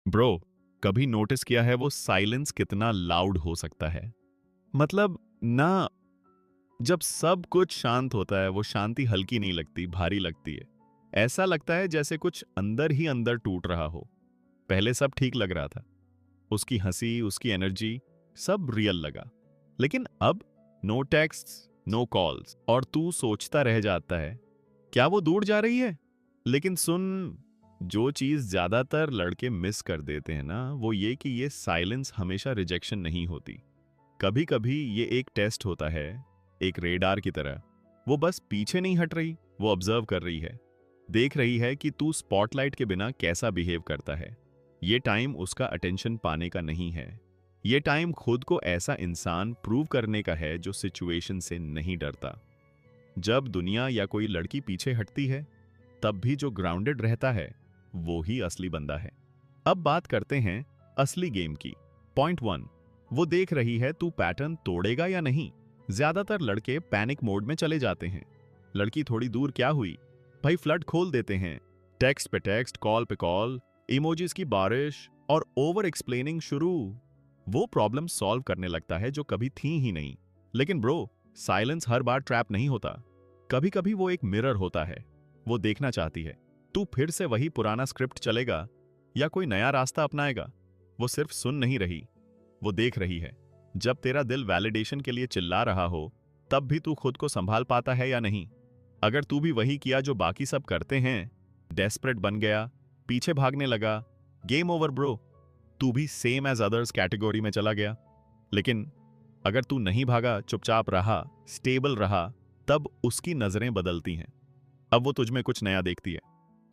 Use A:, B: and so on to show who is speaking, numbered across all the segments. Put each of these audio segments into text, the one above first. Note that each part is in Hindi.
A: ब्रो, कभी नोटिस किया है वो साइलेंस कितना लाउड हो सकता है? मतलब ना, जब सब कुछ शांत होता है वो शांति हल्की नहीं लगती, भारी लगती है। ऐसा लगता है जैसे कुछ अंदर ही अंदर टूट रहा हो। पहले सब ठीक लग रहा था, उसकी हंसी, उसकी एनर्जी, सब रियल लगा। लेकिन अब नो टेक्स्ट्स, नो कॉल्स, और तू सोचता रह जाता है, क्या वो दूर जा रही है? लेकिन सुन, जो चीज ज्यादातर लड़के मिस कर देते हैं ना, वो ये कि ये साइलेंस हमेशा रिजेक्शन नहीं होती। कभी कभी ये एक टेस्ट होता है, एक रेडार की तरह। वो बस पीछे नहीं हट रही, वो ऑब्जर्व कर रही है, देख रही है कि तू स्पॉटलाइट के बिना कैसा बिहेव करता है। ये टाइम उसका अटेंशन पाने का नहीं है, ये टाइम खुद को ऐसा इंसान प्रूव करने का है जो सिचुएशन से नहीं डरता। जब दुनिया या कोई लड़की पीछे हटती है, तब भी जो ग्राउंडेड रहता है, वो ही असली बंदा है। अब बात करते हैं असली गेम की। पॉइंट वन, वो देख रही है तू पैटर्न तोड़ेगा या नहीं। ज्यादातर लड़के पैनिक मोड में चले जाते हैं। लड़की थोड़ी दूर क्या हुई, भाई फ्लड खोल देते हैं। टेक्स्ट पे टेक्स्ट, कॉल पे कॉल, इमोजीज की बारिश और ओवर एक्सप्लेनिंग शुरू। वो प्रॉब्लम सॉल्व करने लगता है जो कभी थी ही नहीं। लेकिन ब्रो, साइलेंस हर बार ट्रैप नहीं होता। कभी कभी वो एक मिरर होता है। वो देखना चाहती है तू फिर से वही पुराना स्क्रिप्ट चलेगा या कोई नया रास्ता अपनाएगा। वो सिर्फ सुन नहीं रही, वो देख रही है। जब तेरा दिल वैलिडेशन के लिए चिल्ला रहा हो, तब भी तू खुद को संभाल पाता है या नहीं? अगर तू भी वही किया जो बाकी सब करते हैं, डेस्परेट बन गया, पीछे भागने लगा, गेम ओवर ब्रो। तू भी सेम एज अदर्स कैटेगरी में चला गया। लेकिन अगर तू नहीं भागा, चुपचाप रहा, स्टेबल रहा, तब उसकी नजरें बदलती हैं। अब वो तुझ में कुछ नया देखती है।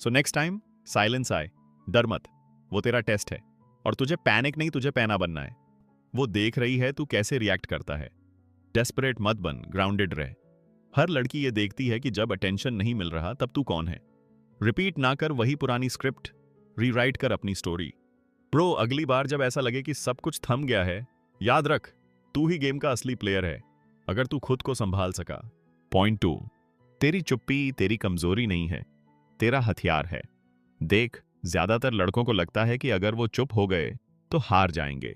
A: सो नेक्स्ट टाइम साइलेंस आए, डर मत। वो तेरा टेस्ट है, और तुझे पैनिक नहीं, तुझे पैना बनना है। वो देख रही है तू कैसे रिएक्ट करता है। डेस्परेट मत बन, ग्राउंडेड रह। हर लड़की ये देखती है कि जब अटेंशन नहीं मिल रहा तब तू कौन है। रिपीट ना कर वही पुरानी स्क्रिप्ट, रीराइट कर अपनी स्टोरी। ब्रो, अगली बार जब ऐसा लगे कि सब कुछ थम गया है, याद रख, तू ही गेम का असली प्लेयर है, अगर तू खुद को संभाल सका। पॉइंट टू, तेरी चुप्पी तेरी कमजोरी नहीं है, तेरा हथियार है। देख, ज्यादातर लड़कों को लगता है कि अगर वो चुप हो गए तो हार जाएंगे।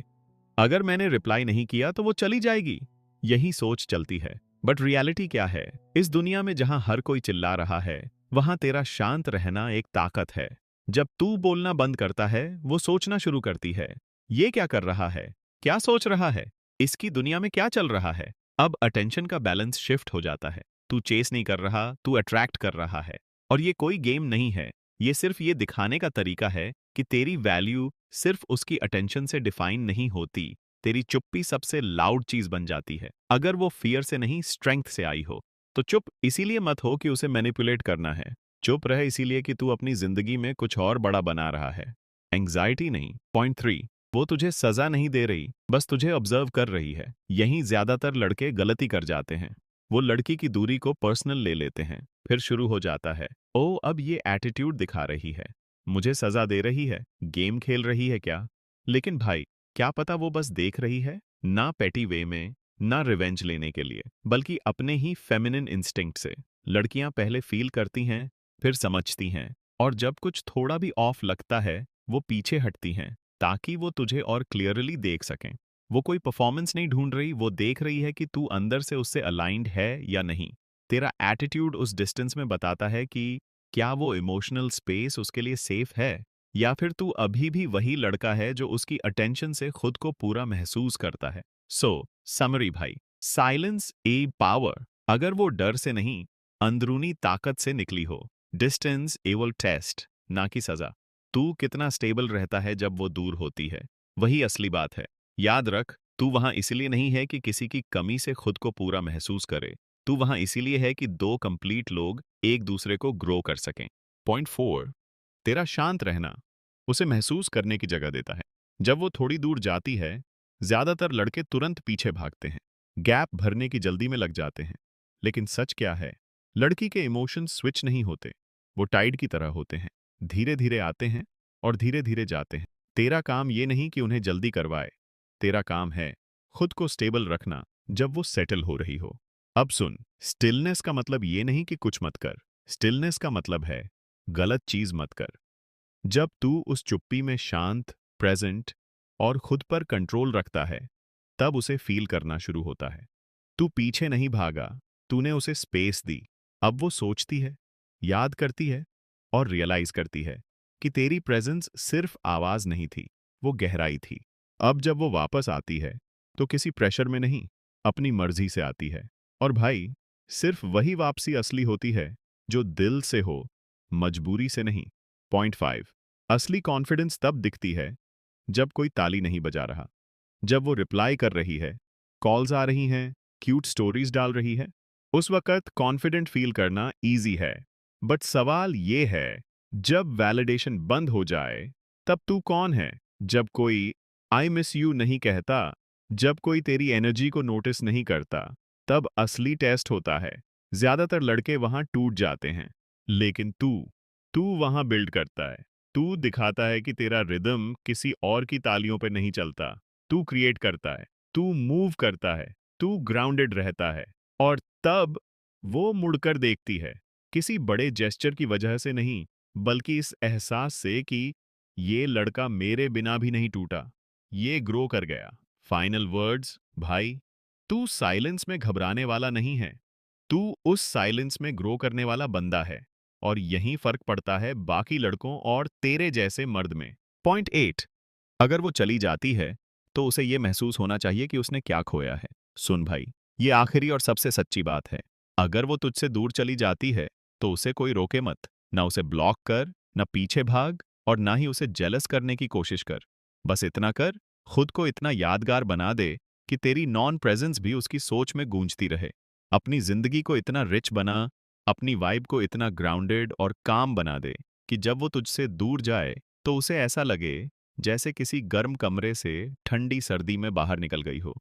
A: अगर मैंने रिप्लाई नहीं किया तो वो चली जाएगी, यही सोच चलती है। बट रियलिटी क्या है? इस दुनिया में जहां हर कोई चिल्ला रहा है, वहां तेरा शांत रहना एक ताकत है। जब तू बोलना बंद करता है, वो सोचना शुरू करती है, ये क्या कर रहा है, क्या सोच रहा है, इसकी दुनिया में क्या चल रहा है। अब अटेंशन का बैलेंस शिफ्ट हो जाता है। तू चेस नहीं कर रहा, तू अट्रैक्ट कर रहा है। और ये कोई गेम नहीं है, ये सिर्फ ये दिखाने का तरीका है कि तेरी वैल्यू सिर्फ उसकी अटेंशन से डिफाइन नहीं होती। तेरी चुप्पी सबसे लाउड चीज बन जाती है, अगर वो फियर से नहीं, स्ट्रेंथ से आई हो। तो चुप इसीलिए मत हो कि उसे मैनिपुलेट करना है। चुप रहे इसीलिए कि तू अपनी जिंदगी में कुछ और बड़ा बना रहा है, एंग्जाइटी नहीं। पॉइंट थ्री, वो तुझे सजा नहीं दे रही, बस तुझे ऑब्जर्व कर रही है। यहीं ज्यादातर लड़के गलती कर जाते हैं। वो लड़की की दूरी को पर्सनल ले लेते हैं। फिर शुरू हो जाता है, ओ अब ये एटीट्यूड दिखा रही है, मुझे सजा दे रही है, गेम खेल रही है क्या? लेकिन भाई, क्या पता वो बस देख रही है, ना पेटी वे में, ना रिवेंज लेने के लिए, बल्कि अपने ही फेमिनिन इंस्टिंक्ट से। लड़कियां पहले फील करती हैं, फिर समझती हैं, और जब कुछ थोड़ा भी ऑफ लगता है, वो पीछे हटती हैं, ताकि वो तुझे और क्लियरली देख सकें। वो कोई परफॉर्मेंस नहीं ढूंढ रही, वो देख रही है कि तू अंदर से उससे अलाइंड है या नहीं। तेरा एटीट्यूड उस डिस्टेंस में बताता है कि क्या वो इमोशनल स्पेस उसके लिए सेफ है, या फिर तू अभी भी वही लड़का है जो उसकी अटेंशन से खुद को पूरा महसूस करता है। सो समरी भाई, साइलेंस ए पावर, अगर वो डर से नहीं, अंदरूनी ताकत से निकली हो। डिस्टेंस एवल टेस्ट, ना कि सजा। तू कितना स्टेबल रहता है जब वो दूर होती है, वही असली बात है। याद रख, तू वहां इसलिए नहीं है कि किसी की कमी से खुद को पूरा महसूस करे। तू वहां इसीलिए है कि दो कंप्लीट लोग एक दूसरे को ग्रो कर सकें। पॉइंट फोर, तेरा शांत रहना उसे महसूस करने की जगह देता है। जब वो थोड़ी दूर जाती है, ज्यादातर लड़के तुरंत पीछे भागते हैं, गैप भरने की जल्दी में लग जाते हैं। लेकिन सच क्या है? लड़की के इमोशंस स्विच नहीं होते, वो टाइड की तरह होते हैं, धीरे धीरे आते हैं और धीरे धीरे जाते हैं। तेरा काम ये नहीं कि उन्हें जल्दी करवाए, तेरा काम है खुद को स्टेबल रखना जब वो सेटल हो रही हो। अब सुन, स्टिलनेस का मतलब ये नहीं कि कुछ मत कर, स्टिलनेस का मतलब है गलत चीज मत कर। जब तू उस चुप्पी में शांत, प्रेजेंट और खुद पर कंट्रोल रखता है, तब उसे फील करना शुरू होता है। तू पीछे नहीं भागा, तूने उसे स्पेस दी। अब वो सोचती है, याद करती है और रियलाइज करती है कि तेरी प्रेजेंस सिर्फ आवाज नहीं थी, वो गहराई थी। अब जब वो वापस आती है तो किसी प्रेशर में नहीं, अपनी मर्जी से आती है। और भाई, सिर्फ वही वापसी असली होती है जो दिल से हो, मजबूरी से नहीं। पॉइंट 5, असली कॉन्फिडेंस तब दिखती है जब कोई ताली नहीं बजा रहा, जब वो रिप्लाई कर रही है, कॉल्स आ रही हैं, क्यूट स्टोरीज डाल रही है। उस वक्त कॉन्फिडेंट फील करना इजी है। बट सवाल ये है, जब वैलिडेशन बंद हो जाए, तब तू कौन है? जब कोई आई मिस यू नहीं कहता, जब कोई तेरी एनर्जी को नोटिस नहीं करता, तब असली टेस्ट होता है। ज्यादातर लड़के वहां टूट जाते हैं, लेकिन तू वहां बिल्ड करता है। तू दिखाता है कि तेरा रिदम किसी और की तालियों पे नहीं चलता। तू क्रिएट करता है, तू मूव करता है, तू ग्राउंडेड रहता है। और तब वो मुड़कर देखती है, किसी बड़े जेस्चर की वजह से नहीं, बल्कि इस एहसास से कि ये लड़का मेरे बिना भी नहीं टूटा, ये ग्रो कर गया। फाइनल वर्ड्स भाई, तू साइलेंस में घबराने वाला नहीं है, तू उस साइलेंस में ग्रो करने वाला बंदा है। और यही फर्क पड़ता है बाकी लड़कों और तेरे जैसे मर्द में। पॉइंट 8, अगर वो चली जाती है तो उसे ये महसूस होना चाहिए कि उसने क्या खोया है। सुन भाई, ये आखिरी और सबसे सच्ची बात है। अगर वो तुझसे दूर चली जाती है तो उसे कोई रोके मत। ना उसे ब्लॉक कर, ना पीछे भाग, और ना ही उसे जेलस करने की कोशिश कर। बस इतना कर, खुद को इतना यादगार बना दे कि तेरी नॉन प्रेजेंस भी उसकी सोच में गूंजती रहे। अपनी जिंदगी को इतना रिच बना, अपनी वाइब को इतना ग्राउंडेड और काम बना दे कि जब वो तुझसे दूर जाए तो उसे ऐसा लगे जैसे किसी गर्म कमरे से ठंडी सर्दी में बाहर निकल गई हो।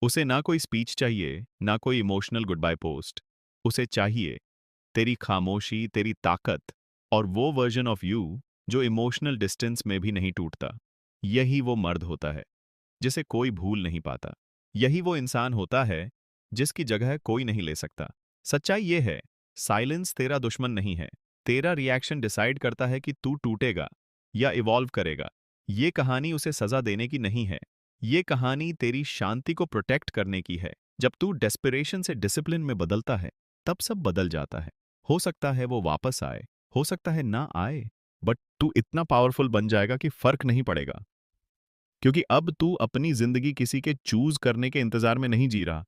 A: उसे ना कोई स्पीच चाहिए, ना कोई इमोशनल गुड बाय पोस्ट। उसे चाहिए तेरी खामोशी, तेरी ताकत और वो वर्जन ऑफ यू जो इमोशनल डिस्टेंस में भी नहीं टूटता। यही वो मर्द होता है जिसे कोई भूल नहीं पाता। यही वो इंसान होता है जिसकी जगह कोई नहीं ले सकता। सच्चाई ये है, साइलेंस तेरा दुश्मन नहीं है। तेरा रिएक्शन डिसाइड करता है कि तू टूटेगा या इवॉल्व करेगा। ये कहानी उसे सजा देने की नहीं है। ये कहानी तेरी शांति को प्रोटेक्ट करने की है। जब तू डेस्परेशन से डिसिप्लिन में बदलता है, तब सब बदल जाता है। हो सकता है वो वापस आए, हो सकता है ना आए, बट तू इतना पावरफुल बन जाएगा कि फर्क नहीं पड़ेगा। क्योंकि अब तू अपनी जिंदगी किसी के चूज करने के इंतजार में नहीं जी रहा।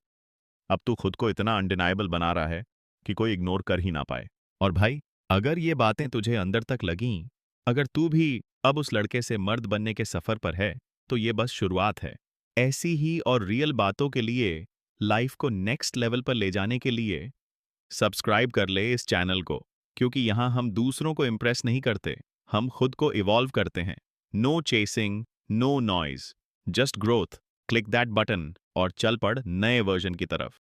A: अब तू खुद को इतना अनडिनाइबल बना रहा है कि कोई इग्नोर कर ही ना पाए। और भाई, अगर ये बातें तुझे अंदर तक लगीं, अगर तू भी अब उस लड़के से मर्द बनने के सफर पर है, तो ये बस शुरुआत है। ऐसी ही और रियल बातों के लिए, लाइफ को नेक्स्ट लेवल पर ले जाने के लिए सब्सक्राइब कर ले इस चैनल को, क्योंकि यहाँ हम दूसरों को इम्प्रेस नहीं करते, हम खुद को इवॉल्व करते हैं। No chasing, no noise, just growth. Click that button और चल पड़ नए वर्जन की तरफ।